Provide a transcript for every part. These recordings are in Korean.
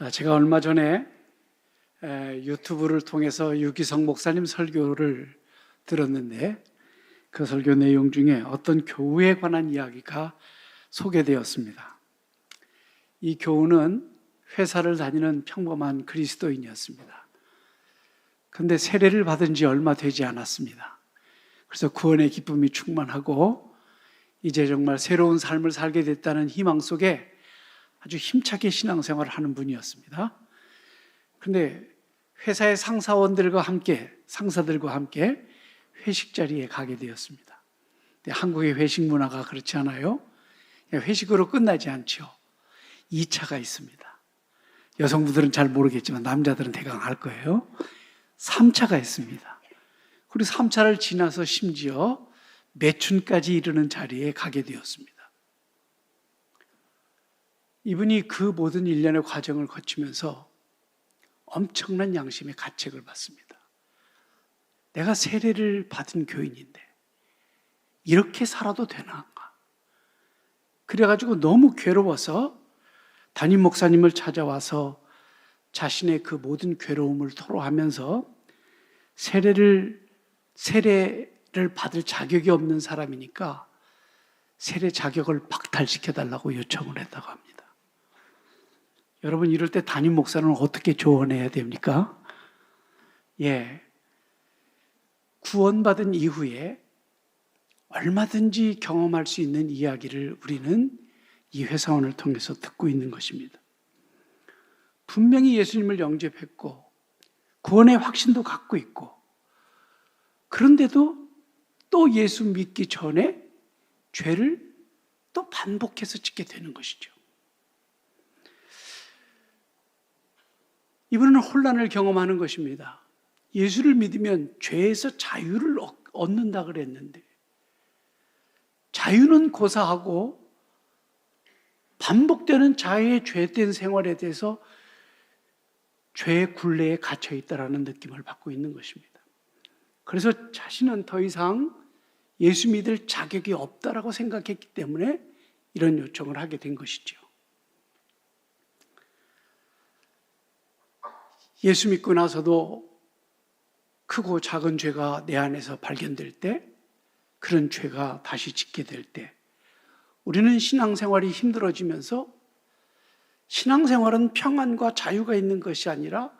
제가 얼마 전에 유튜브를 통해서 유기성 목사님 설교를 들었는데 그 설교 내용 중에 어떤 교우에 관한 이야기가 소개되었습니다. 이 교우는 회사를 다니는 평범한 그리스도인이었습니다. 그런데 세례를 받은 지 얼마 되지 않았습니다. 그래서 구원의 기쁨이 충만하고 이제 정말 새로운 삶을 살게 됐다는 희망 속에 아주 힘차게 신앙생활을 하는 분이었습니다. 그런데 회사의 상사들과 함께 회식 자리에 가게 되었습니다. 근데 한국의 회식 문화가 그렇지 않아요? 회식으로 끝나지 않죠. 2차가 있습니다. 여성분들은 잘 모르겠지만 남자들은 대강 알 거예요. 3차가 있습니다. 그리고 3차를 지나서 심지어 매춘까지 이르는 자리에 가게 되었습니다. 이분이 그 모든 일련의 과정을 거치면서 엄청난 양심의 가책을 받습니다. 내가 세례를 받은 교인인데 이렇게 살아도 되나? 그래가지고 너무 괴로워서 담임 목사님을 찾아와서 자신의 그 모든 괴로움을 토로하면서 세례를 받을 자격이 없는 사람이니까 세례 자격을 박탈시켜달라고 요청을 했다고 합니다. 여러분, 이럴 때 담임 목사는 어떻게 조언해야 됩니까? 구원받은 이후에 얼마든지 경험할 수 있는 이야기를 우리는 이 회사원을 통해서 듣고 있는 것입니다. 분명히 예수님을 영접했고 구원의 확신도 갖고 있고 그런데도 또 예수 믿기 전에 죄를 또 반복해서 짓게 되는 것이죠. 이분은 혼란을 경험하는 것입니다. 예수를 믿으면 죄에서 자유를 얻는다 그랬는데 자유는 고사하고 반복되는 자의 죄된 생활에 대해서 죄의 굴레에 갇혀 있다라는 느낌을 받고 있는 것입니다. 그래서 자신은 더 이상 예수 믿을 자격이 없다라고 생각했기 때문에 이런 요청을 하게 된 것이죠. 예수 믿고 나서도 크고 작은 죄가 내 안에서 발견될 때, 그런 죄가 다시 짓게 될 때, 우리는 신앙생활이 힘들어지면서 신앙생활은 평안과 자유가 있는 것이 아니라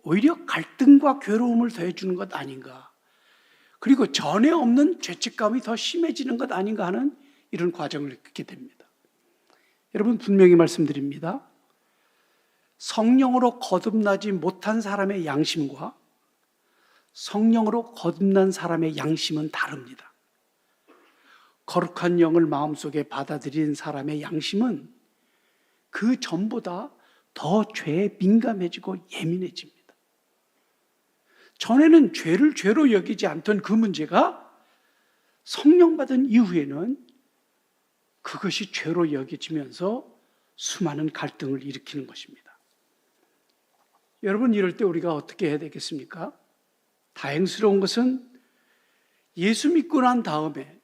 오히려 갈등과 괴로움을 더해주는 것 아닌가. 그리고 전에 없는 죄책감이 더 심해지는 것 아닌가 하는 이런 과정을 겪게 됩니다. 여러분, 분명히 말씀드립니다. 성령으로 거듭나지 못한 사람의 양심과 성령으로 거듭난 사람의 양심은 다릅니다. 거룩한 영을 마음속에 받아들인 사람의 양심은 그 전보다 더 죄에 민감해지고 예민해집니다. 전에는 죄를 죄로 여기지 않던 그 문제가 성령 받은 이후에는 그것이 죄로 여겨지면서 수많은 갈등을 일으키는 것입니다. 여러분, 이럴 때 우리가 어떻게 해야 되겠습니까? 다행스러운 것은 예수 믿고 난 다음에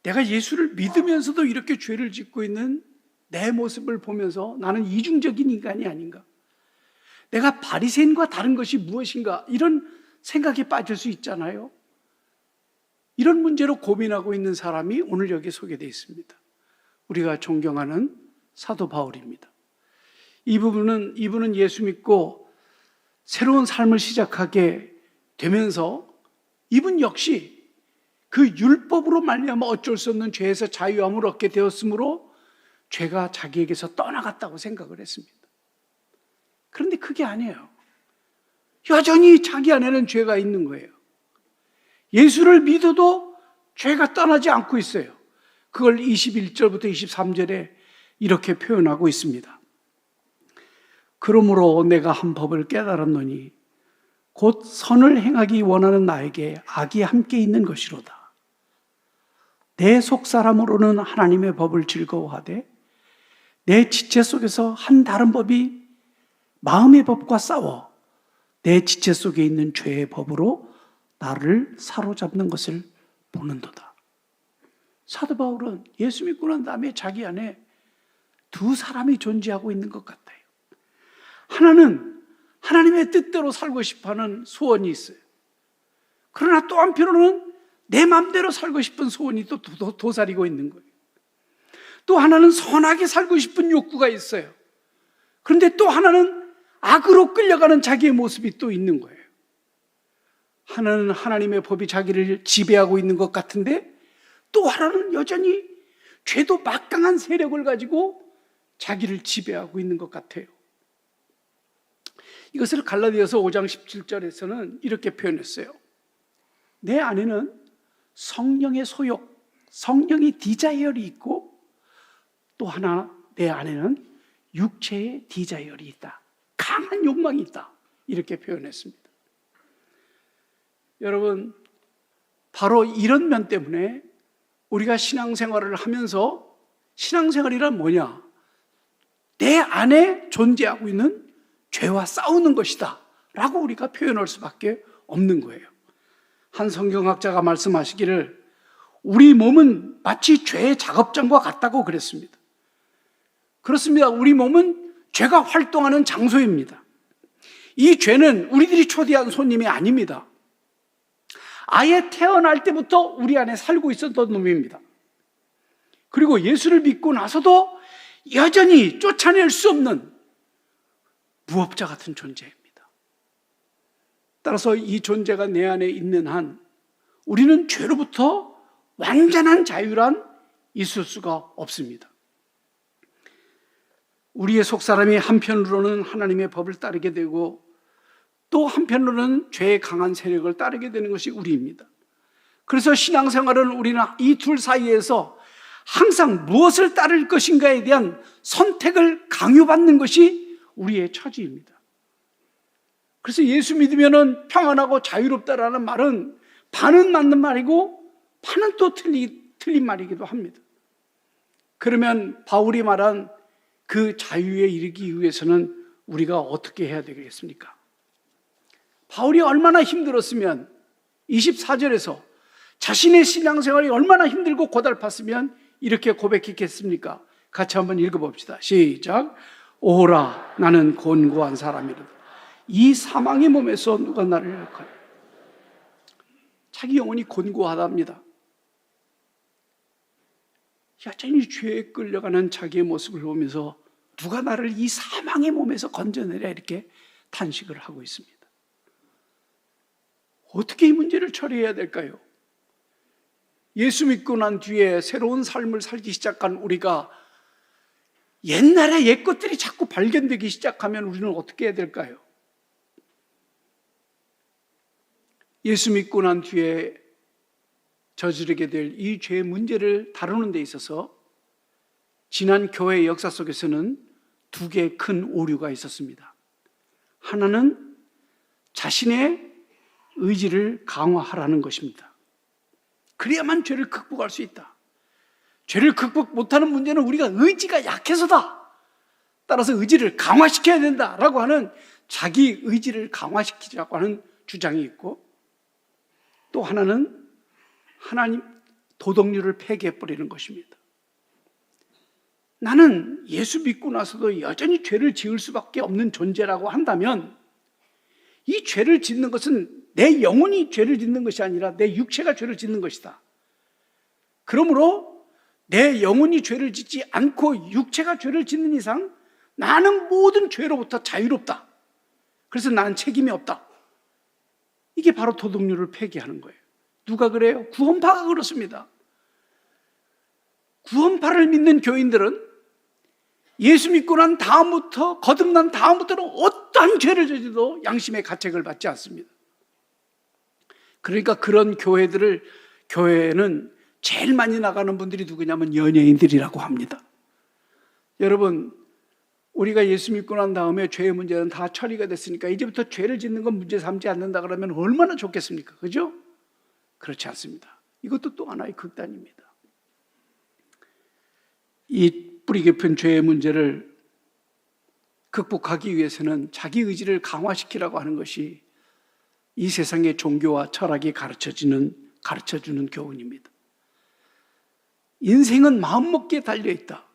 내가 예수를 믿으면서도 이렇게 죄를 짓고 있는 내 모습을 보면서 나는 이중적인 인간이 아닌가? 내가 바리새인과 다른 것이 무엇인가? 이런 생각에 빠질 수 있잖아요. 이런 문제로 고민하고 있는 사람이 오늘 여기 소개되어 있습니다. 우리가 존경하는 사도 바울입니다. 이분은 예수 믿고 새로운 삶을 시작하게 되면서 이분 역시 그 율법으로 말미암아 어쩔 수 없는 죄에서 자유함을 얻게 되었으므로 죄가 자기에게서 떠나갔다고 생각을 했습니다. 그런데 그게 아니에요. 여전히 자기 안에는 죄가 있는 거예요. 예수를 믿어도 죄가 떠나지 않고 있어요. 그걸 21절부터 23절에 이렇게 표현하고 있습니다. 그러므로 내가 한 법을 깨달았노니 곧 선을 행하기 원하는 나에게 악이 함께 있는 것이로다. 내 속사람으로는 하나님의 법을 즐거워하되 내 지체 속에서 한 다른 법이 마음의 법과 싸워 내 지체 속에 있는 죄의 법으로 나를 사로잡는 것을 보는도다. 사도 바울은 예수 믿고 난 다음에 자기 안에 두 사람이 존재하고 있는 것 같아요. 하나는 하나님의 뜻대로 살고 싶어하는 소원이 있어요. 그러나 또 한편으로는 내 마음대로 살고 싶은 소원이 또 도사리고 있는 거예요. 또 하나는 선하게 살고 싶은 욕구가 있어요. 그런데 또 하나는 악으로 끌려가는 자기의 모습이 또 있는 거예요. 하나는 하나님의 법이 자기를 지배하고 있는 것 같은데 또 하나는 여전히 죄도 막강한 세력을 가지고 자기를 지배하고 있는 것 같아요. 이것을 갈라디아서 5장 17절에서는 이렇게 표현했어요. 내 안에는 성령의 소욕, 성령의 디자이어이 있고 또 하나 내 안에는 육체의 디자이어이 있다. 강한 욕망이 있다. 이렇게 표현했습니다. 여러분, 바로 이런 면 때문에 우리가 신앙생활을 하면서 신앙생활이란 뭐냐? 내 안에 존재하고 있는 죄와 싸우는 것이다 라고 우리가 표현할 수밖에 없는 거예요. 한 성경학자가 말씀하시기를 우리 몸은 마치 죄의 작업장과 같다고 그랬습니다. 그렇습니다. 우리 몸은 죄가 활동하는 장소입니다. 이 죄는 우리들이 초대한 손님이 아닙니다. 아예 태어날 때부터 우리 안에 살고 있었던 놈입니다. 그리고 예수를 믿고 나서도 여전히 쫓아낼 수 없는 무법자 같은 존재입니다. 따라서 이 존재가 내 안에 있는 한 우리는 죄로부터 완전한 자유란 있을 수가 없습니다. 우리의 속사람이 한편으로는 하나님의 법을 따르게 되고 또 한편으로는 죄의 강한 세력을 따르게 되는 것이 우리입니다. 그래서 신앙생활은 우리는 이 둘 사이에서 항상 무엇을 따를 것인가에 대한 선택을 강요받는 것이 우리의 처지입니다. 그래서 예수 믿으면 평안하고 자유롭다라는 말은 반은 맞는 말이고 반은 또 틀린 말이기도 합니다. 그러면 바울이 말한 그 자유에 이르기 위해서는 우리가 어떻게 해야 되겠습니까? 바울이 얼마나 힘들었으면 24절에서 자신의 신앙생활이 얼마나 힘들고 고달팠으면 이렇게 고백했겠습니까? 같이 한번 읽어봅시다. 시작. 오라 나는 곤고한 사람이로다. 이 사망의 몸에서 누가 나를 할까요? 자기 영혼이 곤고하답니다. 여전히 죄에 끌려가는 자기의 모습을 보면서 누가 나를 이 사망의 몸에서 건져내랴 이렇게 탄식을 하고 있습니다. 어떻게 이 문제를 처리해야 될까요? 예수 믿고 난 뒤에 새로운 삶을 살기 시작한 우리가 옛날의 옛 것들이 자꾸 발견되기 시작하면 우리는 어떻게 해야 될까요? 예수 믿고 난 뒤에 저지르게 될 이 죄의 문제를 다루는 데 있어서 지난 교회의 역사 속에서는 두 개의 큰 오류가 있었습니다. 하나는 자신의 의지를 강화하라는 것입니다. 그래야만 죄를 극복할 수 있다. 죄를 극복 못하는 문제는 우리가 의지가 약해서다. 따라서 의지를 강화시켜야 된다라고 하는 자기 의지를 강화시키자고 하는 주장이 있고, 또 하나는 하나님 도덕률을 폐기해버리는 것입니다. 나는 예수 믿고 나서도 여전히 죄를 지을 수밖에 없는 존재라고 한다면 이 죄를 짓는 것은 내 영혼이 죄를 짓는 것이 아니라 내 육체가 죄를 짓는 것이다. 그러므로 내 영혼이 죄를 짓지 않고 육체가 죄를 짓는 이상 나는 모든 죄로부터 자유롭다. 그래서 나는 책임이 없다. 이게 바로 도덕률을 폐기하는 거예요. 누가 그래요? 구원파가 그렇습니다. 구원파를 믿는 교인들은 예수 믿고 난 다음부터, 거듭난 다음부터는 어떠한 죄를 저지도 양심의 가책을 받지 않습니다. 그러니까 그런 교회는 제일 많이 나가는 분들이 누구냐면 연예인들이라고 합니다. 여러분, 우리가 예수 믿고 난 다음에 죄의 문제는 다 처리가 됐으니까 이제부터 죄를 짓는 건 문제 삼지 않는다 그러면 얼마나 좋겠습니까? 그죠? 그렇지 않습니다. 이것도 또 하나의 극단입니다. 이 뿌리 깊은 죄의 문제를 극복하기 위해서는 자기 의지를 강화시키라고 하는 것이 이 세상의 종교와 철학이 가르쳐주는 교훈입니다. 인생은 마음먹기에 달려있다.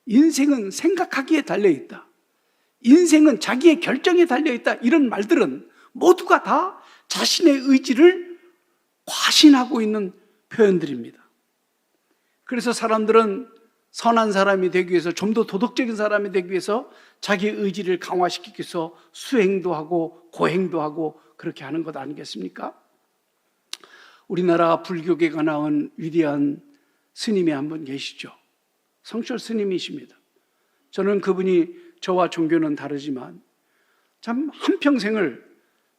인생은 생각하기에 달려있다. 인생은 자기의 결정에 달려있다, 이런 말들은 모두가 다 자신의 의지를 과신하고 있는 표현들입니다. 그래서 사람들은 선한 사람이 되기 위해서, 좀 더 도덕적인 사람이 되기 위해서 자기의 의지를 강화시키기 위해서 수행도 하고 고행도 하고 그렇게 하는 것 아니겠습니까? 우리나라 불교계가 나온 위대한 스님이 한 분 계시죠. 성철 스님이십니다. 저는 그분이 저와 종교는 다르지만 참 한평생을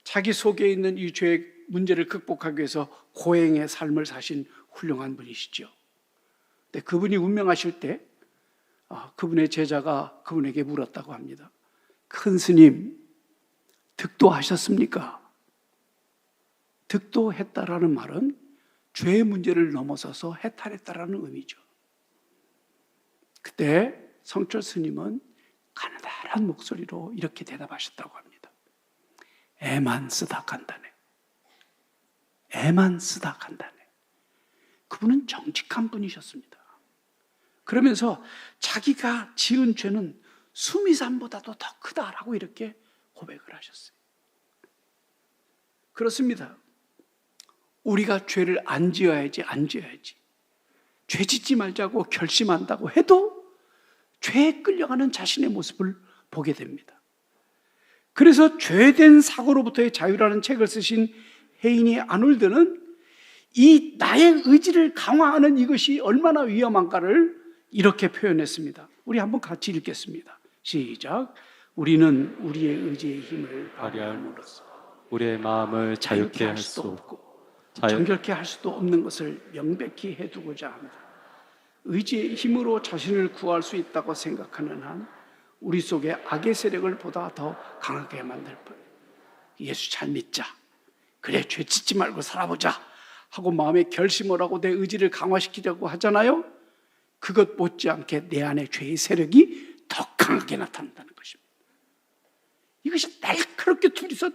자기 속에 있는 이 죄의 문제를 극복하기 위해서 고행의 삶을 사신 훌륭한 분이시죠. 근데 그분이 운명하실 때 그분의 제자가 그분에게 물었다고 합니다. 큰 스님, 득도하셨습니까? 득도했다라는 말은 죄의 문제를 넘어서서 해탈했다라는 의미죠. 그때 성철 스님은 가느다란 목소리로 이렇게 대답하셨다고 합니다. 애만 쓰다 간다네. 애만 쓰다 간다네. 그분은 정직한 분이셨습니다. 그러면서 자기가 지은 죄는 수미산보다도 더 크다라고 이렇게 고백을 하셨어요. 그렇습니다. 우리가 죄를 안 지어야지. 죄 짓지 말자고 결심한다고 해도 죄에 끌려가는 자신의 모습을 보게 됩니다. 그래서 죄된 사고로부터의 자유라는 책을 쓰신 헤이니 아놀드는 이 나의 의지를 강화하는 이것이 얼마나 위험한가를 이렇게 표현했습니다. 우리 한번 같이 읽겠습니다. 시작. 우리는 우리의 의지의 힘을 발휘함으로써 우리의 마음을 자유케 할 수 없고 정결케 할 수도 없는 것을 명백히 해두고자 합니다. 의지의 힘으로 자신을 구할 수 있다고 생각하는 한 우리 속에 악의 세력을 보다 더 강하게 만들 뿐. 예수 잘 믿자, 그래 죄 짓지 말고 살아보자 하고 마음에 결심을 하고 내 의지를 강화시키려고 하잖아요. 그것 못지않게 내 안에 죄의 세력이 더 강하게 나타난다는 것입니다. 이것이 날카롭게 둘이서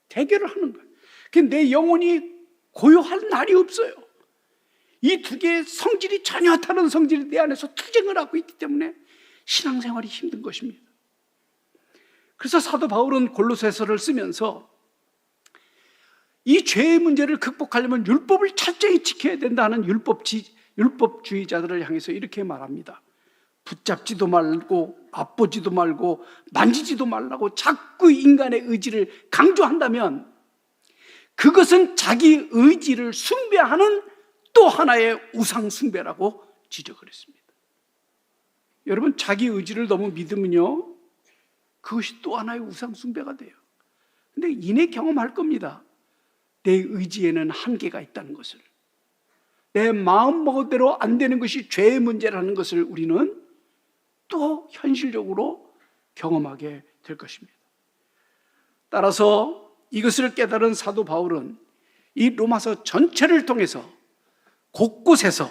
대결을 하는 거예요. 내 영혼이 고요할 날이 없어요. 이 두 개의 성질이 전혀 다른 성질이 내 안에서 투쟁을 하고 있기 때문에 신앙생활이 힘든 것입니다. 그래서 사도 바울은 골로새서를 쓰면서 이 죄의 문제를 극복하려면 율법을 철저히 지켜야 된다는 율법주의자들을 향해서 이렇게 말합니다. 붙잡지도 말고 맛보지도 말고 만지지도 말라고 자꾸 인간의 의지를 강조한다면 그것은 자기 의지를 숭배하는 또 하나의 우상 숭배라고 지적을 했습니다. 여러분, 자기 의지를 너무 믿으면요, 그것이 또 하나의 우상 숭배가 돼요. 근데 이내 경험할 겁니다. 내 의지에는 한계가 있다는 것을. 내 마음 먹은대로 안 되는 것이 죄의 문제라는 것을 우리는 또 현실적으로 경험하게 될 것입니다. 따라서 이것을 깨달은 사도 바울은 이 로마서 전체를 통해서 곳곳에서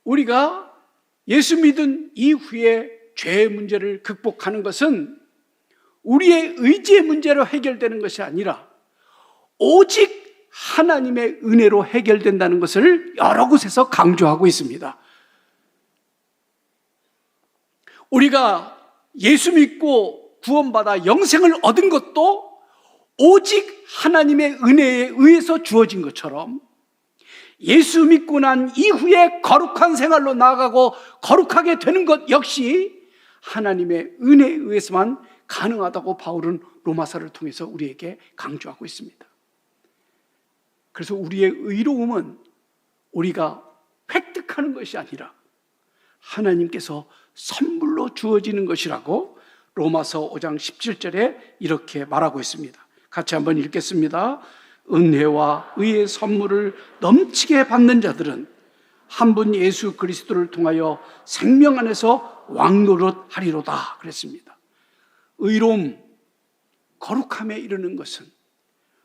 우리가 예수 믿은 이후에 죄의 문제를 극복하는 것은 우리의 의지의 문제로 해결되는 것이 아니라 오직 하나님의 은혜로 해결된다는 것을 여러 곳에서 강조하고 있습니다. 우리가 예수 믿고 구원받아 영생을 얻은 것도 오직 하나님의 은혜에 의해서 주어진 것처럼 예수 믿고 난 이후에 거룩한 생활로 나아가고 거룩하게 되는 것 역시 하나님의 은혜에 의해서만 가능하다고 바울은 로마서를 통해서 우리에게 강조하고 있습니다. 그래서 우리의 의로움은 우리가 획득하는 것이 아니라 하나님께서 선물로 주어지는 것이라고 로마서 5장 17절에 이렇게 말하고 있습니다. 같이 한번 읽겠습니다. 은혜와 의의 선물을 넘치게 받는 자들은 한 분 예수 그리스도를 통하여 생명 안에서 왕노릇하리로다 그랬습니다. 의로움, 거룩함에 이르는 것은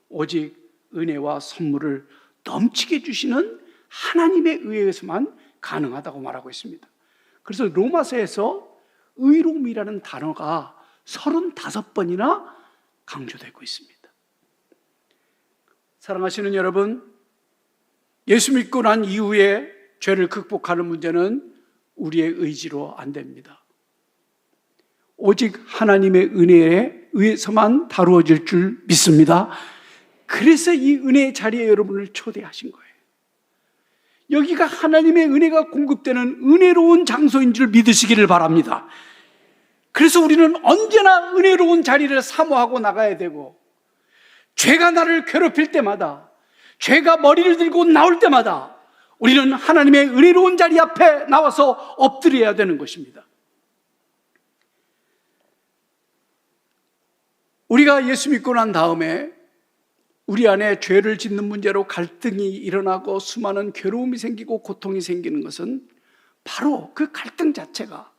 오직 은혜와 선물을 넘치게 주시는 하나님의 의해서만 가능하다고 말하고 있습니다. 그래서 로마서에서 의로움이라는 단어가 35번이나 강조되고 있습니다. 사랑하시는 여러분, 예수 믿고 난 이후에 죄를 극복하는 문제는 우리의 의지로 안 됩니다. 오직 하나님의 은혜에 의해서만 다루어질 줄 믿습니다. 그래서 이 은혜의 자리에 여러분을 초대하신 거예요. 여기가 하나님의 은혜가 공급되는 은혜로운 장소인 줄 믿으시기를 바랍니다. 그래서 우리는 언제나 은혜로운 자리를 사모하고 나가야 되고, 죄가 나를 괴롭힐 때마다, 죄가 머리를 들고 나올 때마다 우리는 하나님의 은혜로운 자리 앞에 나와서 엎드려야 되는 것입니다. 우리가 예수 믿고 난 다음에 우리 안에 죄를 짓는 문제로 갈등이 일어나고 수많은 괴로움이 생기고 고통이 생기는 것은 바로 그 갈등 자체가,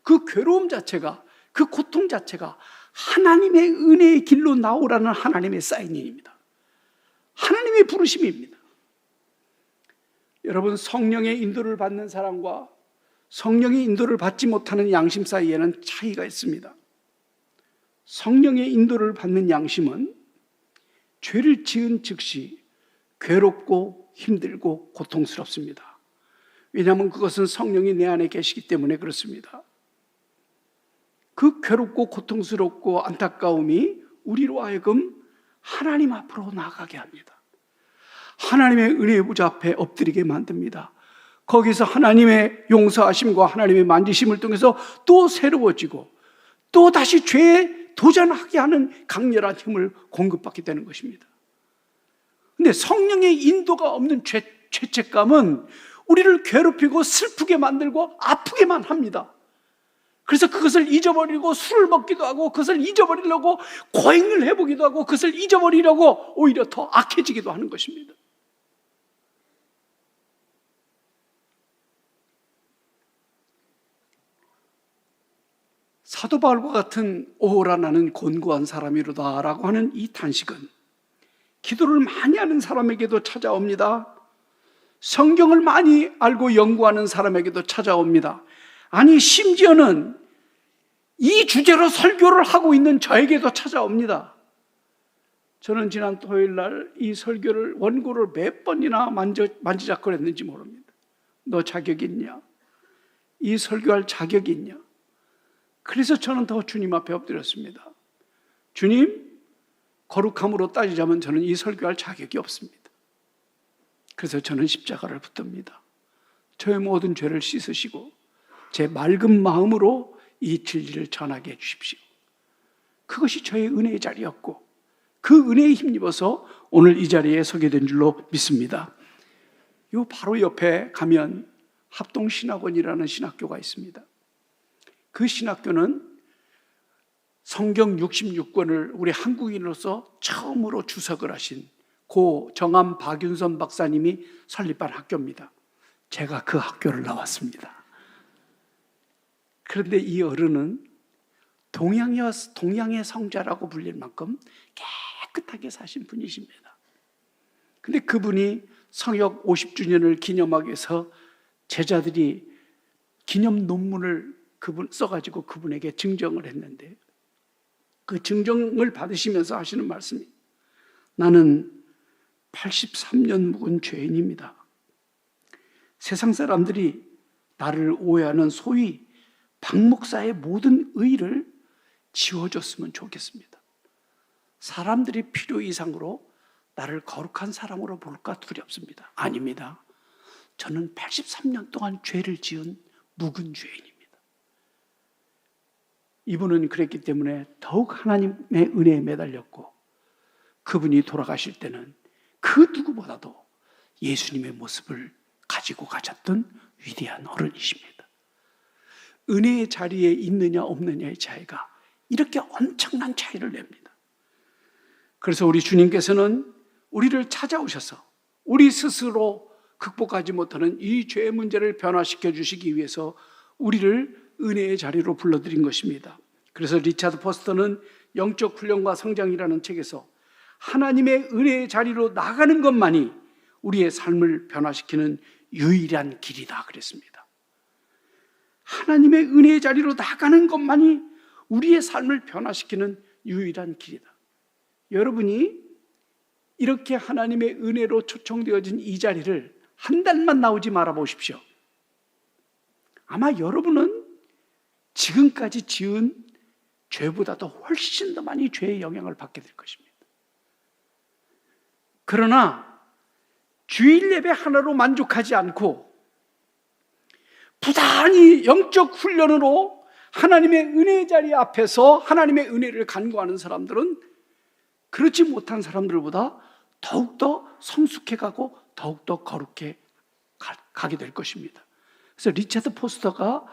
그 괴로움 자체가, 그 고통 자체가 하나님의 은혜의 길로 나오라는 하나님의 사인입니다. 하나님의 부르심입니다. 여러분, 성령의 인도를 받는 사람과 성령의 인도를 받지 못하는 양심 사이에는 차이가 있습니다. 성령의 인도를 받는 양심은 죄를 지은 즉시 괴롭고 힘들고 고통스럽습니다. 왜냐하면 그것은 성령이 내 안에 계시기 때문에 그렇습니다. 그 괴롭고 고통스럽고 안타까움이 우리로 하여금 하나님 앞으로 나아가게 합니다. 하나님의 은혜의 보좌 앞에 엎드리게 만듭니다. 거기서 하나님의 용서하심과 하나님의 만지심을 통해서 또 새로워지고 또 다시 죄에 도전하게 하는 강렬한 힘을 공급받게 되는 것입니다. 그런데 성령의 인도가 없는 죄책감은 우리를 괴롭히고 슬프게 만들고 아프게만 합니다. 그래서 그것을 잊어버리고 술을 먹기도 하고, 그것을 잊어버리려고 고행을 해보기도 하고, 그것을 잊어버리려고 오히려 더 악해지기도 하는 것입니다. 사도 바울과 같은 오호라 나는 곤고한 사람이로다 라고 하는 이 탄식은 기도를 많이 하는 사람에게도 찾아옵니다. 성경을 많이 알고 연구하는 사람에게도 찾아옵니다. 아니, 심지어는 이 주제로 설교를 하고 있는 저에게도 찾아옵니다. 저는 지난 토요일 날 이 설교를 원고를 몇 번이나 만지작거렸는지 모릅니다. 너 자격 있냐? 이 설교할 자격이 있냐? 그래서 저는 더 주님 앞에 엎드렸습니다. 주님, 거룩함으로 따지자면 저는 이 설교할 자격이 없습니다. 그래서 저는 십자가를 붙듭니다. 저의 모든 죄를 씻으시고 제 맑은 마음으로 이 진리를 전하게 해주십시오. 그것이 저의 은혜의 자리였고, 그 은혜에 힘입어서 오늘 이 자리에 서게 된 줄로 믿습니다. 요 바로 옆에 가면 합동신학원이라는 신학교가 있습니다. 그 신학교는 성경 66권을 우리 한국인으로서 처음으로 주석을 하신 고 정암 박윤선 박사님이 설립한 학교입니다. 제가 그 학교를 나왔습니다. 그런데 이 어른은 동양의 성자라고 불릴 만큼 깨끗하게 사신 분이십니다. 근데 그분이 성역 50주년을 기념하기 위해서 제자들이 기념 논문을 써가지고 그분에게 증정을 했는데, 그 증정을 받으시면서 하시는 말씀이, 나는 83년 묵은 죄인입니다. 세상 사람들이 나를 오해하는 소위 박 목사의 모든 의를 지워줬으면 좋겠습니다. 사람들이 필요 이상으로 나를 거룩한 사람으로 볼까 두렵습니다. 아닙니다. 저는 83년 동안 죄를 지은 묵은 죄인입니다. 이분은 그랬기 때문에 더욱 하나님의 은혜에 매달렸고, 그분이 돌아가실 때는 그 누구보다도 예수님의 모습을 가지고 가셨던 위대한 어른이십니다. 은혜의 자리에 있느냐 없느냐의 차이가 이렇게 엄청난 차이를 냅니다. 그래서 우리 주님께서는 우리를 찾아오셔서 우리 스스로 극복하지 못하는 이 죄의 문제를 변화시켜 주시기 위해서 우리를 은혜의 자리로 불러들인 것입니다. 그래서 리차드 포스터는 영적 훈련과 성장이라는 책에서 하나님의 은혜의 자리로 나가는 것만이 우리의 삶을 변화시키는 유일한 길이다 그랬습니다. 하나님의 은혜의 자리로 나가는 것만이 우리의 삶을 변화시키는 유일한 길이다. 여러분이 이렇게 하나님의 은혜로 초청되어진 이 자리를 한 달만 나오지 말아 보십시오. 아마 여러분은 지금까지 지은 죄보다도 훨씬 더 많이 죄의 영향을 받게 될 것입니다. 그러나 주일 예배 하나로 만족하지 않고 부단히 영적 훈련으로 하나님의 은혜의 자리 앞에서 하나님의 은혜를 간구하는 사람들은 그렇지 못한 사람들보다 더욱더 성숙해가고 더욱더 거룩해 가게 될 것입니다. 그래서 리차드 포스터가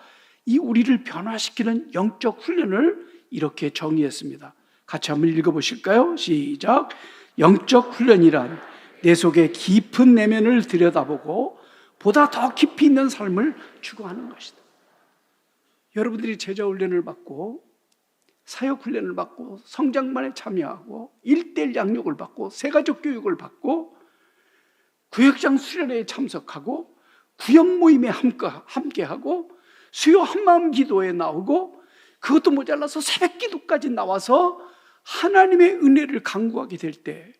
이 우리를 변화시키는 영적 훈련을 이렇게 정의했습니다. 같이 한번 읽어보실까요? 시작. 영적 훈련이란 내 속의 깊은 내면을 들여다보고 보다 더 깊이 있는 삶을 추구하는 것이다. 여러분들이 제자 훈련을 받고 사역 훈련을 받고 성장반에 참여하고 1:1 양육을 받고 새가족 교육을 받고 구역장 수련회에 참석하고 구역 모임에 함께하고 수요 한마음 기도에 나오고 그것도 모자라서 새벽 기도까지 나와서 하나님의 은혜를 간구하게 될 때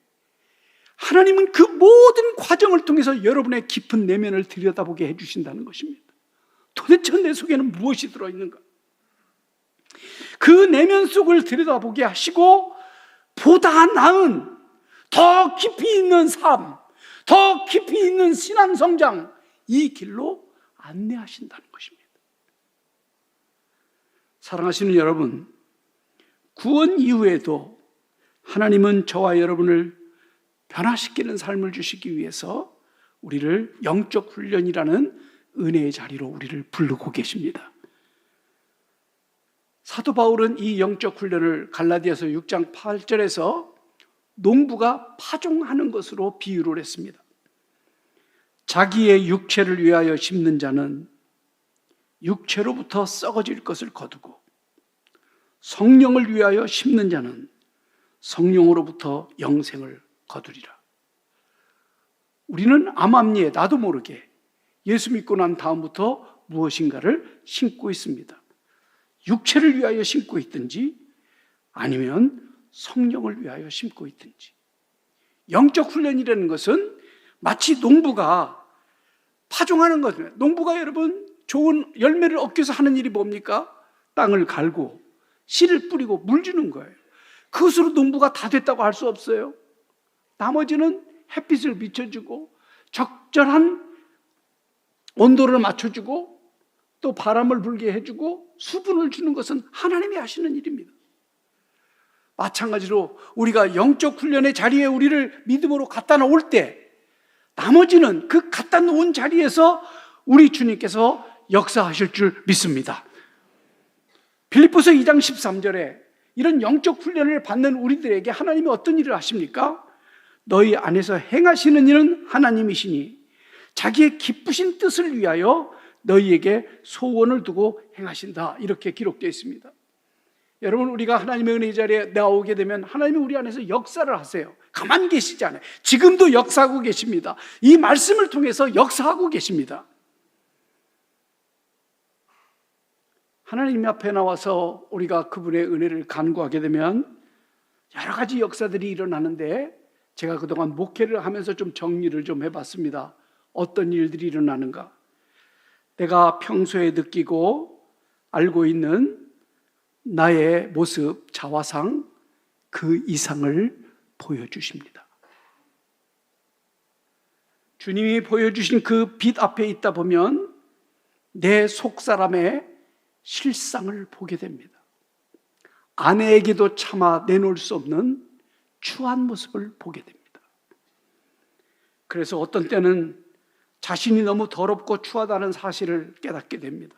하나님은 그 모든 과정을 통해서 여러분의 깊은 내면을 들여다보게 해주신다는 것입니다. 도대체 내 속에는 무엇이 들어있는가? 그 내면 속을 들여다보게 하시고 보다 나은 더 깊이 있는 삶, 더 깊이 있는 신앙 성장, 이 길로 안내하신다는 것입니다. 사랑하시는 여러분, 구원 이후에도 하나님은 저와 여러분을 변화시키는 삶을 주시기 위해서 우리를 영적 훈련이라는 은혜의 자리로 우리를 부르고 계십니다. 사도 바울은 이 영적 훈련을 갈라디아서 6장 8절에서 농부가 파종하는 것으로 비유를 했습니다. 자기의 육체를 위하여 심는 자는 육체로부터 썩어질 것을 거두고 성령을 위하여 심는 자는 성령으로부터 영생을 거두리라. 우리는 암암리에 나도 모르게 예수 믿고 난 다음부터 무엇인가를 심고 있습니다. 육체를 위하여 심고 있든지 아니면 성령을 위하여 심고 있든지. 영적 훈련이라는 것은 마치 농부가 파종하는 거죠. 농부가 여러분 좋은 열매를 얻기 위해서 하는 일이 뭡니까? 땅을 갈고 씨를 뿌리고 물 주는 거예요. 그것으로 농부가 다 됐다고 할 수 없어요. 나머지는 햇빛을 비춰주고 적절한 온도를 맞춰주고 또 바람을 불게 해주고 수분을 주는 것은 하나님이 하시는 일입니다. 마찬가지로 우리가 영적 훈련의 자리에 우리를 믿음으로 갖다 놓을 때 나머지는 그 갖다 놓은 자리에서 우리 주님께서 역사하실 줄 믿습니다. 빌립보서 2장 13절에 이런 영적 훈련을 받는 우리들에게 하나님이 어떤 일을 하십니까? 너희 안에서 행하시는 일은 하나님이시니 자기의 기쁘신 뜻을 위하여 너희에게 소원을 두고 행하신다. 이렇게 기록되어 있습니다. 여러분, 우리가 하나님의 은혜의 자리에 나오게 되면 하나님이 우리 안에서 역사를 하세요. 가만히 계시지 않아요. 지금도 역사하고 계십니다. 이 말씀을 통해서 역사하고 계십니다. 하나님 앞에 나와서 우리가 그분의 은혜를 간구하게 되면 여러 가지 역사들이 일어나는데 제가 그동안 목회를 하면서 좀 정리를 좀 해봤습니다. 어떤 일들이 일어나는가? 내가 평소에 느끼고 알고 있는 나의 모습, 자화상, 그 이상을 보여주십니다. 주님이 보여주신 그 빛 앞에 있다 보면 내 속사람의 실상을 보게 됩니다. 아내에게도 차마 내놓을 수 없는 추한 모습을 보게 됩니다. 그래서 어떤 때는 자신이 너무 더럽고 추하다는 사실을 깨닫게 됩니다.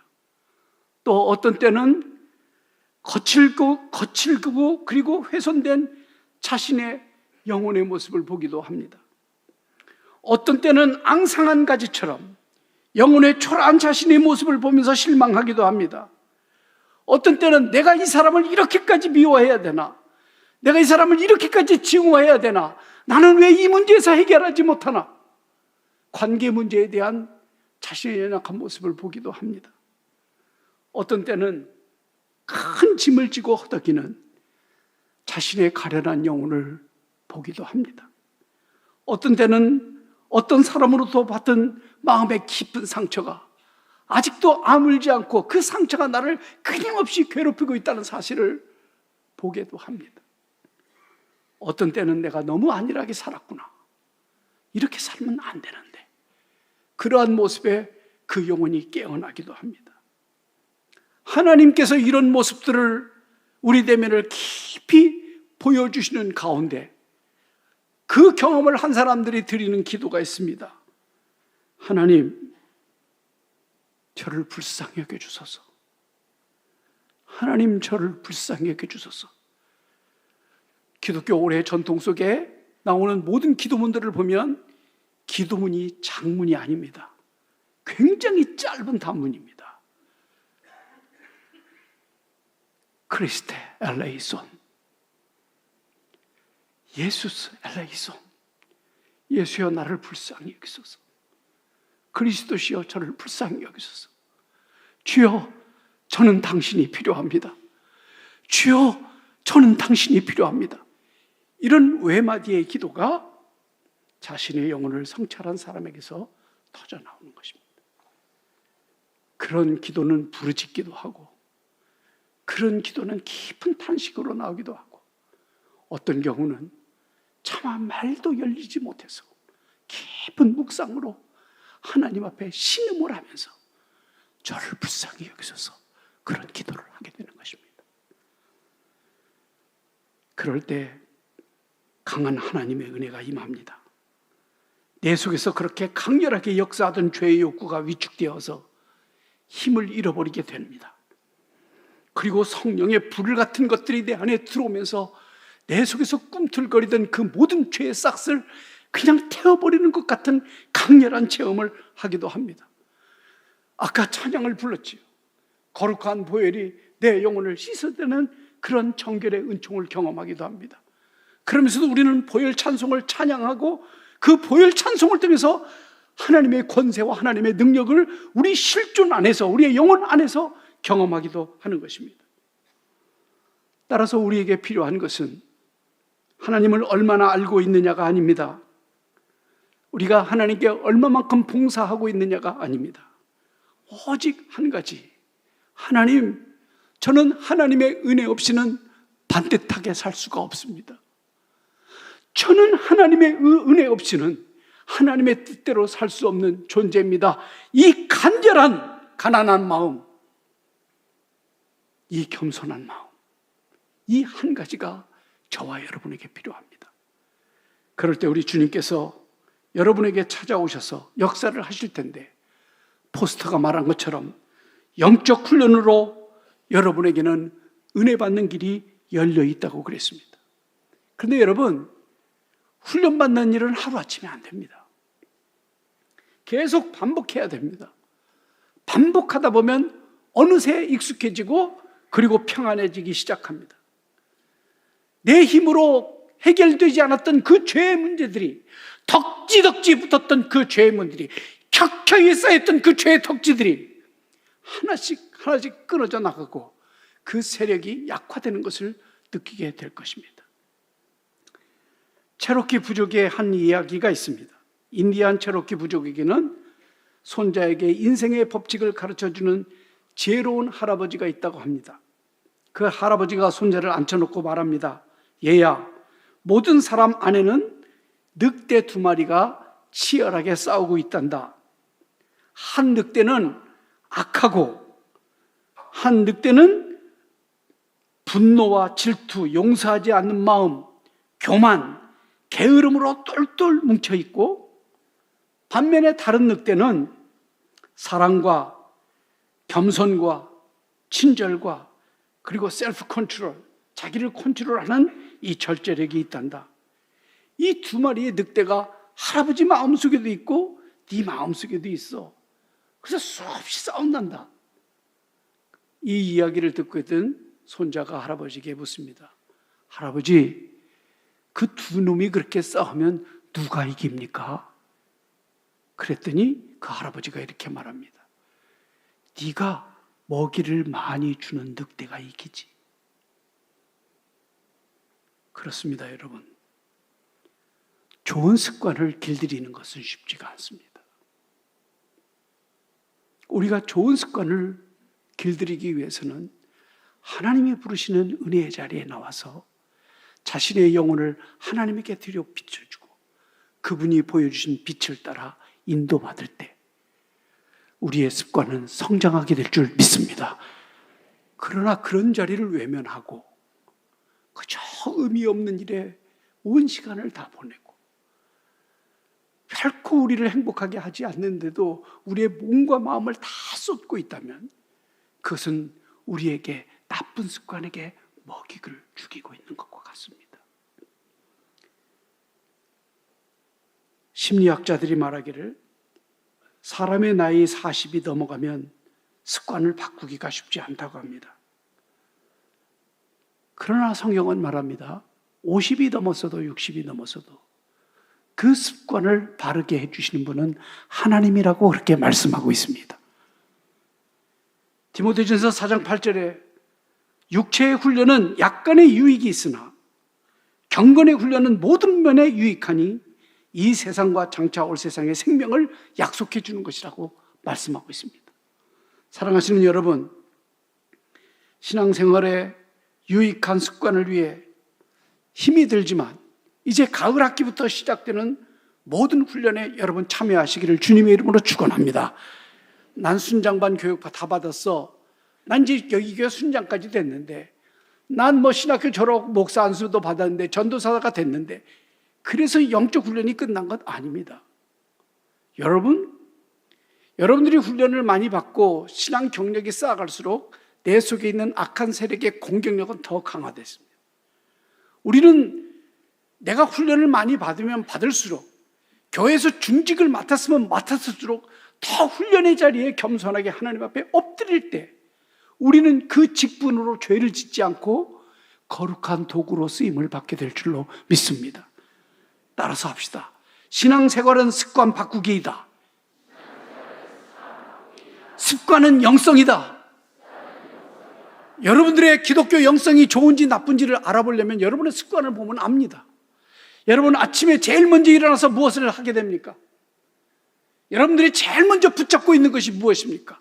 또 어떤 때는 거칠고 그리고 훼손된 자신의 영혼의 모습을 보기도 합니다. 어떤 때는 앙상한 가지처럼 영혼의 초라한 자신의 모습을 보면서 실망하기도 합니다. 어떤 때는 내가 이 사람을 이렇게까지 미워해야 되나? 내가 이 사람을 이렇게까지 증오해야 되나? 나는 왜 이 문제에서 해결하지 못하나? 관계 문제에 대한 자신의 연약한 모습을 보기도 합니다. 어떤 때는 큰 짐을 지고 허덕이는 자신의 가련한 영혼을 보기도 합니다. 어떤 때는 어떤 사람으로부터 받은 마음의 깊은 상처가 아직도 아물지 않고 그 상처가 나를 끊임없이 괴롭히고 있다는 사실을 보게도 합니다. 어떤 때는 내가 너무 안일하게 살았구나, 이렇게 살면 안 되는데, 그러한 모습에 그 영혼이 깨어나기도 합니다. 하나님께서 이런 모습들을 우리 내면을 깊이 보여주시는 가운데 그 경험을 한 사람들이 드리는 기도가 있습니다. 하나님, 저를 불쌍히 여겨주소서. 하나님, 저를 불쌍히 여겨주소서. 기독교 오래 전통 속에 나오는 모든 기도문들을 보면 기도문이 장문이 아닙니다. 굉장히 짧은 단문입니다. 크리스테 엘레이손, 예수스 엘레이손, 예수여 나를 불쌍히 여기소서. 그리스도시여 저를 불쌍히 여기소서. 주여 저는 당신이 필요합니다. 주여 저는 당신이 필요합니다. 이런 외마디의 기도가 자신의 영혼을 성찰한 사람에게서 터져 나오는 것입니다. 그런 기도는 부르짖기도 하고, 그런 기도는 깊은 탄식으로 나오기도 하고, 어떤 경우는 차마 말도 열리지 못해서 깊은 묵상으로 하나님 앞에 신음을 하면서 저를 불쌍히 여기소서, 그런 기도를 하게 되는 것입니다. 그럴 때 강한 하나님의 은혜가 임합니다. 내 속에서 그렇게 강렬하게 역사하던 죄의 욕구가 위축되어서 힘을 잃어버리게 됩니다. 그리고 성령의 불 같은 것들이 내 안에 들어오면서 내 속에서 꿈틀거리던 그 모든 죄의 싹을 그냥 태워버리는 것 같은 강렬한 체험을 하기도 합니다. 아까 찬양을 불렀지요. 거룩한 보혈이 내 영혼을 씻어대는 그런 정결의 은총을 경험하기도 합니다. 그러면서도 우리는 보혈 찬송을 찬양하고 그 보혈 찬송을 통해서 하나님의 권세와 하나님의 능력을 우리 실존 안에서, 우리의 영혼 안에서 경험하기도 하는 것입니다. 따라서 우리에게 필요한 것은 하나님을 얼마나 알고 있느냐가 아닙니다. 우리가 하나님께 얼마만큼 봉사하고 있느냐가 아닙니다. 오직 한 가지, 하나님, 저는 하나님의 은혜 없이는 반듯하게 살 수가 없습니다. 저는 하나님의 은혜 없이는 하나님의 뜻대로 살 수 없는 존재입니다. 이 간절한 가난한 마음, 이 겸손한 마음, 이 한 가지가 저와 여러분에게 필요합니다. 그럴 때 우리 주님께서 여러분에게 찾아오셔서 역사를 하실 텐데, 포스터가 말한 것처럼 영적 훈련으로 여러분에게는 은혜 받는 길이 열려 있다고 그랬습니다. 그런데 여러분, 훈련받는 일은 하루아침에 안 됩니다. 계속 반복해야 됩니다. 반복하다 보면 어느새 익숙해지고 그리고 평안해지기 시작합니다. 내 힘으로 해결되지 않았던 그 죄의 문제들이, 덕지덕지 붙었던 그 죄의 문제들이, 켜켜이 쌓였던 그 죄의 덕지들이 하나씩 하나씩 끊어져 나가고 그 세력이 약화되는 것을 느끼게 될 것입니다. 체로키 부족의 한 이야기가 있습니다. 인디안 체로키 부족에게는 손자에게 인생의 법칙을 가르쳐주는 지혜로운 할아버지가 있다고 합니다. 그 할아버지가 손자를 앉혀놓고 말합니다. 얘야, 모든 사람 안에는 늑대 2마리가 치열하게 싸우고 있단다. 한 늑대는 악하고, 한 늑대는 분노와 질투, 용서하지 않는 마음, 교만, 게으름으로 똘똘 뭉쳐있고, 반면에 다른 늑대는 사랑과 겸손과 친절과 그리고 셀프 컨트롤, 자기를 컨트롤하는 이 절제력이 있단다. 이 2마리의 늑대가 할아버지 마음속에도 있고 네 마음속에도 있어. 그래서 수없이 싸운단다. 이 이야기를 듣고 있던 손자가 할아버지에게 묻습니다. 할아버지, 그 2놈이 그렇게 싸우면 누가 이깁니까? 그랬더니 그 할아버지가 이렇게 말합니다. 네가 먹이를 많이 주는 늑대가 이기지. 그렇습니다, 여러분. 좋은 습관을 길들이는 것은 쉽지가 않습니다. 우리가 좋은 습관을 길들이기 위해서는 하나님이 부르시는 은혜의 자리에 나와서 자신의 영혼을 하나님에게 드려 비춰주고 그분이 보여주신 빛을 따라 인도받을 때 우리의 습관은 성장하게 될 줄 믿습니다. 그러나 그런 자리를 외면하고 그저 의미 없는 일에 온 시간을 다 보내고 결코 우리를 행복하게 하지 않는데도 우리의 몸과 마음을 다 쏟고 있다면 그것은 우리에게 나쁜 습관에게 먹이를 죽이고 있는 것과 같습니다. 심리학자들이 말하기를 사람의 나이 40이 넘어가면 습관을 바꾸기가 쉽지 않다고 합니다. 그러나 성경은 말합니다. 50이 넘었어도 60이 넘었어도 그 습관을 바르게 해주시는 분은 하나님이라고 그렇게 말씀하고 있습니다. 디모데전서 4장 8절에 육체의 훈련은 약간의 유익이 있으나 경건의 훈련은 모든 면에 유익하니 이 세상과 장차 올 세상의 생명을 약속해 주는 것이라고 말씀하고 있습니다. 사랑하시는 여러분, 신앙생활에 유익한 습관을 위해 힘이 들지만 이제 가을 학기부터 시작되는 모든 훈련에 여러분 참여하시기를 주님의 이름으로 축원합니다. 난 순장반 교육파 다 받았어. 난 이제 여기 교회 순장까지 됐는데, 난 뭐 신학교 졸업 목사 안수도 받았는데, 전도사가 됐는데, 그래서 영적 훈련이 끝난 것 아닙니다. 여러분들이 훈련을 많이 받고 신앙 경력이 쌓아갈수록 내 속에 있는 악한 세력의 공격력은 더 강화됐습니다. 우리는 내가 훈련을 많이 받으면 받을수록, 교회에서 중직을 맡았으면 맡았을수록 더 훈련의 자리에 겸손하게 하나님 앞에 엎드릴 때 우리는 그 직분으로 죄를 짓지 않고 거룩한 도구로 쓰임을 받게 될 줄로 믿습니다. 따라서 합시다. 신앙생활은 습관 바꾸기이다. 습관은 영성이다. 여러분들의 기독교 영성이 좋은지 나쁜지를 알아보려면 여러분의 습관을 보면 압니다. 여러분 아침에 제일 먼저 일어나서 무엇을 하게 됩니까? 여러분들이 제일 먼저 붙잡고 있는 것이 무엇입니까?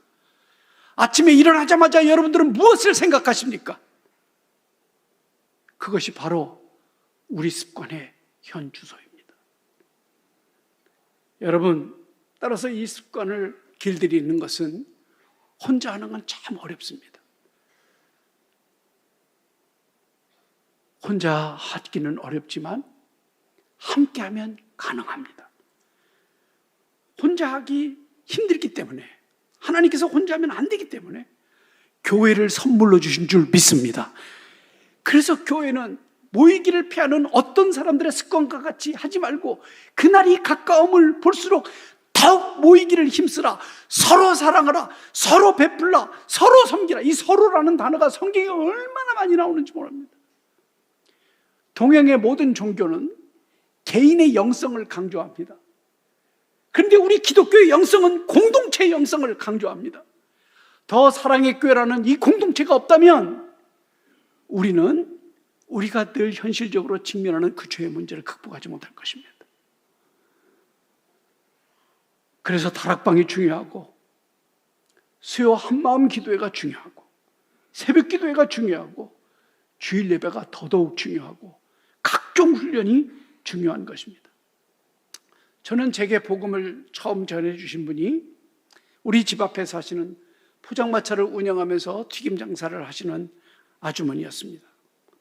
아침에 일어나자마자 여러분들은 무엇을 생각하십니까? 그것이 바로 우리 습관의 현주소입니다. 여러분, 따라서 이 습관을 길들이는 것은 혼자 하는 건 참 어렵습니다. 혼자 하기는 어렵지만 함께하면 가능합니다. 혼자 하기 힘들기 때문에, 하나님께서 혼자 하면 안 되기 때문에 교회를 선물로 주신 줄 믿습니다. 그래서 교회는 모이기를 피하는 어떤 사람들의 습관과 같이 하지 말고 그날이 가까움을 볼수록 더욱 모이기를 힘쓰라. 서로 사랑하라. 서로 베풀라. 서로 섬기라. 이 서로라는 단어가 성경에 얼마나 많이 나오는지 모릅니다. 동양의 모든 종교는 개인의 영성을 강조합니다. 그런데 우리 기독교의 영성은 공동체의 영성을 강조합니다. 더 사랑의 교회라는 이 공동체가 없다면 우리는 우리가 늘 현실적으로 직면하는 그 죄의 문제를 극복하지 못할 것입니다. 그래서 다락방이 중요하고 수요 한마음 기도회가 중요하고 새벽 기도회가 중요하고 주일 예배가 더더욱 중요하고 각종 훈련이 중요한 것입니다. 저는 제게 복음을 처음 전해주신 분이 우리 집 앞에 사시는 포장마차를 운영하면서 튀김 장사를 하시는 아주머니였습니다.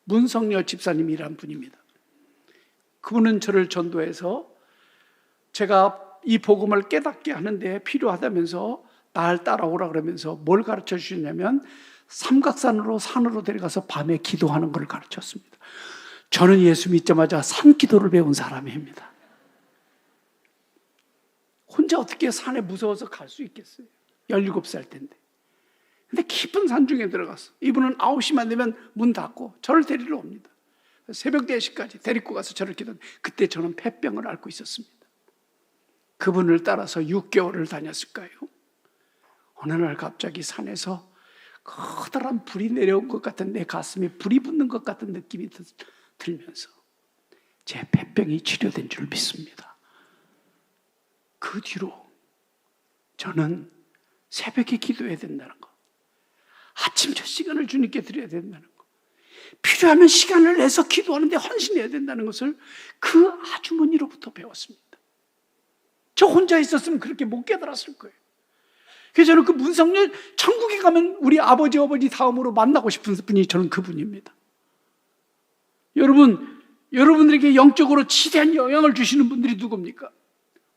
문성여 집사님이란 분입니다. 그분은 저를 전도해서 제가 이 복음을 깨닫게 하는데 필요하다면서 날 따라오라 그러면서 뭘 가르쳐 주셨냐면 삼각산으로 산으로 데려가서 밤에 기도하는 걸 가르쳤습니다. 저는 예수 믿자마자 산기도를 배운 사람입니다. 혼자 어떻게 산에 무서워서 갈 수 있겠어요? 17살 때인데. 근데 깊은 산 중에 들어갔어. 이분은 9시만 되면 문 닫고 저를 데리러 옵니다. 새벽 4시까지 데리고 가서 저를 기도하는데 그때 저는 폐병을 앓고 있었습니다. 그분을 따라서 6개월을 다녔을까요? 어느 날 갑자기 산에서 커다란 불이 내려온 것 같은, 내 가슴에 불이 붙는 것 같은 느낌이 들면서 제 폐병이 치료된 줄 믿습니다. 그 뒤로 저는 새벽에 기도해야 된다는 거, 아침 첫 시간을 주님께 드려야 된다는 것, 필요하면 시간을 내서 기도하는데 헌신해야 된다는 것을 그 아주머니로부터 배웠습니다. 저 혼자 있었으면 그렇게 못 깨달았을 거예요. 그래서 저는 그 문성열, 천국에 가면 우리 아버지 어머니 다음으로 만나고 싶은 분이 저는 그분입니다. 여러분들에게 영적으로 지대한 영향을 주시는 분들이 누굽니까?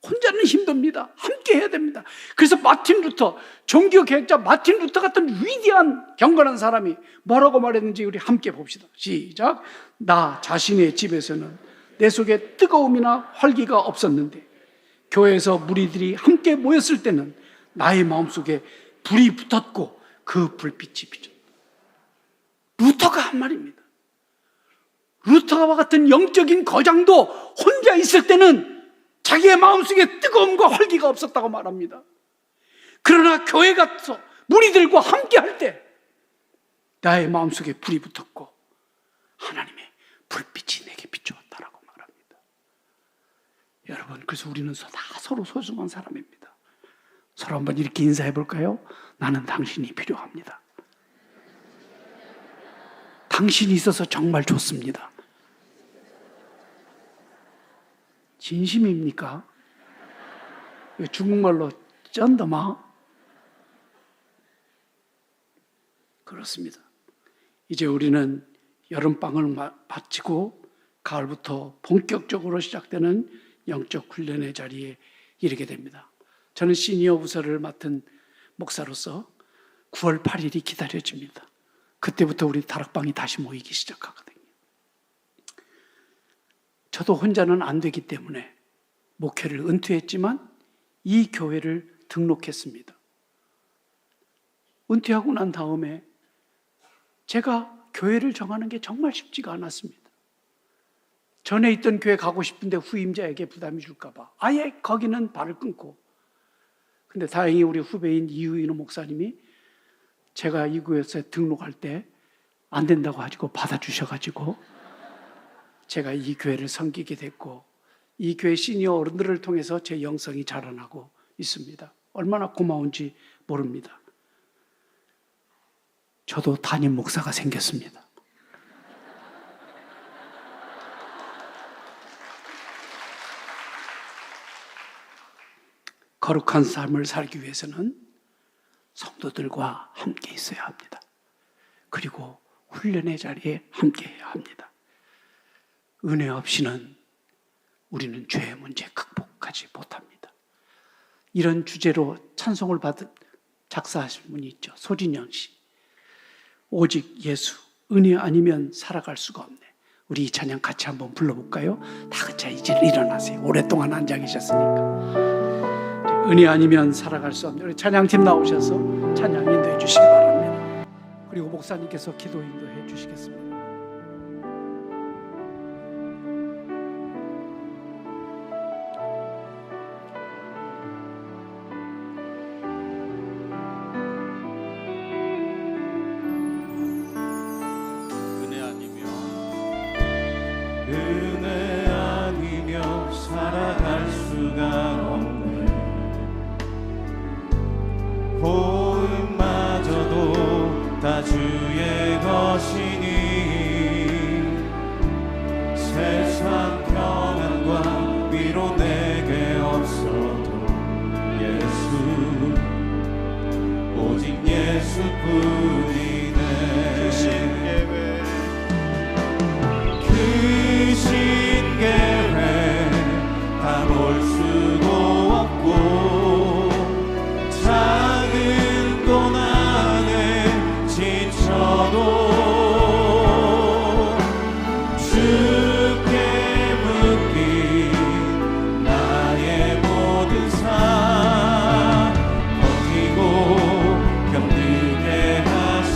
혼자는 힘듭니다. 함께 해야 됩니다. 그래서 마틴 루터, 종교 개혁자 마틴 루터 같은 위대한 경건한 사람이 뭐라고 말했는지 우리 함께 봅시다. 시작. 나 자신의 집에서는 내 속에 뜨거움이나 활기가 없었는데 교회에서 무리들이 함께 모였을 때는 나의 마음속에 불이 붙었고 그 불빛이 비쳤다. 루터가 한 말입니다. 루터와 같은 영적인 거장도 혼자 있을 때는 자기의 마음속에 뜨거움과 활기가 없었다고 말합니다. 그러나 교회 가서 무리들과 함께 할 때 나의 마음속에 불이 붙었고 하나님의 불빛이 내게 비추었다라고 말합니다. 여러분, 그래서 우리는 다 서로 소중한 사람입니다. 서로 한번 이렇게 인사해 볼까요? 나는 당신이 필요합니다. 당신이 있어서 정말 좋습니다. 진심입니까? 중국말로 쩐더마? 그렇습니다. 이제 우리는 여름방을 마치고 가을부터 본격적으로 시작되는 영적 훈련의 자리에 이르게 됩니다. 저는 시니어 부서를 맡은 목사로서 9월 8일이 기다려집니다. 그때부터 우리 다락방이 다시 모이기 시작하거든요. 저도 혼자는 안 되기 때문에 목회를 은퇴했지만 이 교회를 등록했습니다. 은퇴하고 난 다음에 제가 교회를 정하는 게 정말 쉽지가 않았습니다. 전에 있던 교회 가고 싶은데 후임자에게 부담이 줄까 봐 아예 거기는 발을 끊고, 근데 다행히 우리 후배인 이유인호 목사님이 제가 이 교회에 등록할 때 안 된다고 하시고 받아주셔가지고 제가 이 교회를 섬기게 됐고, 이 교회 시니어 어른들을 통해서 제 영성이 자라나고 있습니다. 얼마나 고마운지 모릅니다. 저도 담임 목사가 생겼습니다. 거룩한 삶을 살기 위해서는 성도들과 함께 있어야 합니다. 그리고 훈련의 자리에 함께 해야 합니다. 은혜 없이는 우리는 죄의 문제 극복하지 못합니다. 이런 주제로 찬송을 받은 작사하신 분이 있죠. 소진영 씨. 오직 예수, 은혜 아니면 살아갈 수가 없네. 우리 이 찬양 같이 한번 불러볼까요? 다 같이 이제 일어나세요. 오랫동안 앉아 계셨으니까. 은혜 아니면 살아갈 수 없네. 우리 찬양팀 나오셔서 찬양 인도해 주시기 바랍니다. 그리고 목사님께서 기도 인도해 주시겠습니다. 은혜 아니면 살아갈 수가 없네. 호흡마저도 다 주의 것이니 세상 평안과 위로 내게 없어도 예수, 오직 예수뿐이네. 그 신계획 다 볼 수도 없고 작은 고난에 지쳐도 주께 묶인 나의 모든 삶 버티고 견디게 하시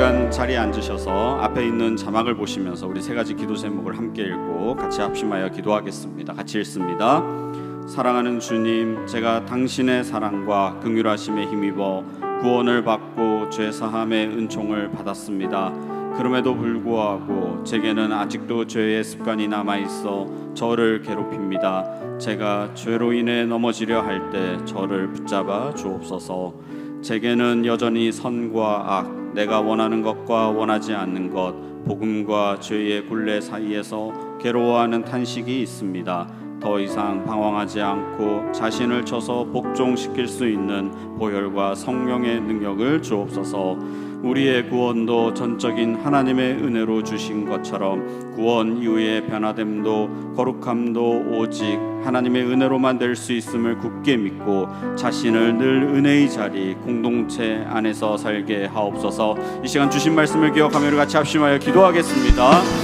시간 자리에 앉으셔서 앞에 있는 자막을 보시면서 우리 세 가지 기도 제목을 함께 읽고 같이 합심하여 기도하겠습니다. 같이 읽습니다. 사랑하는 주님, 제가 당신의 사랑과 긍휼하심에 힘입어 구원을 받고 죄 사함의 은총을 받았습니다. 그럼에도 불구하고 제게는 아직도 죄의 습관이 남아있어 저를 괴롭힙니다. 제가 죄로 인해 넘어지려 할 때 저를 붙잡아 주옵소서. 제게는 여전히 선과 악, 내가 원하는 것과 원하지 않는 것, 복음과 죄의 굴레 사이에서 괴로워하는 탄식이 있습니다. 더 이상 방황하지 않고 자신을 쳐서 복종시킬 수 있는 보혈과 성령의 능력을 주옵소서. 우리의 구원도 전적인 하나님의 은혜로 주신 것처럼 구원 이후의 변화됨도 거룩함도 오직 하나님의 은혜로만 될 수 있음을 굳게 믿고 자신을 늘 은혜의 자리 공동체 안에서 살게 하옵소서. 이 시간 주신 말씀을 기억하며 우리 같이 합심하여 기도하겠습니다.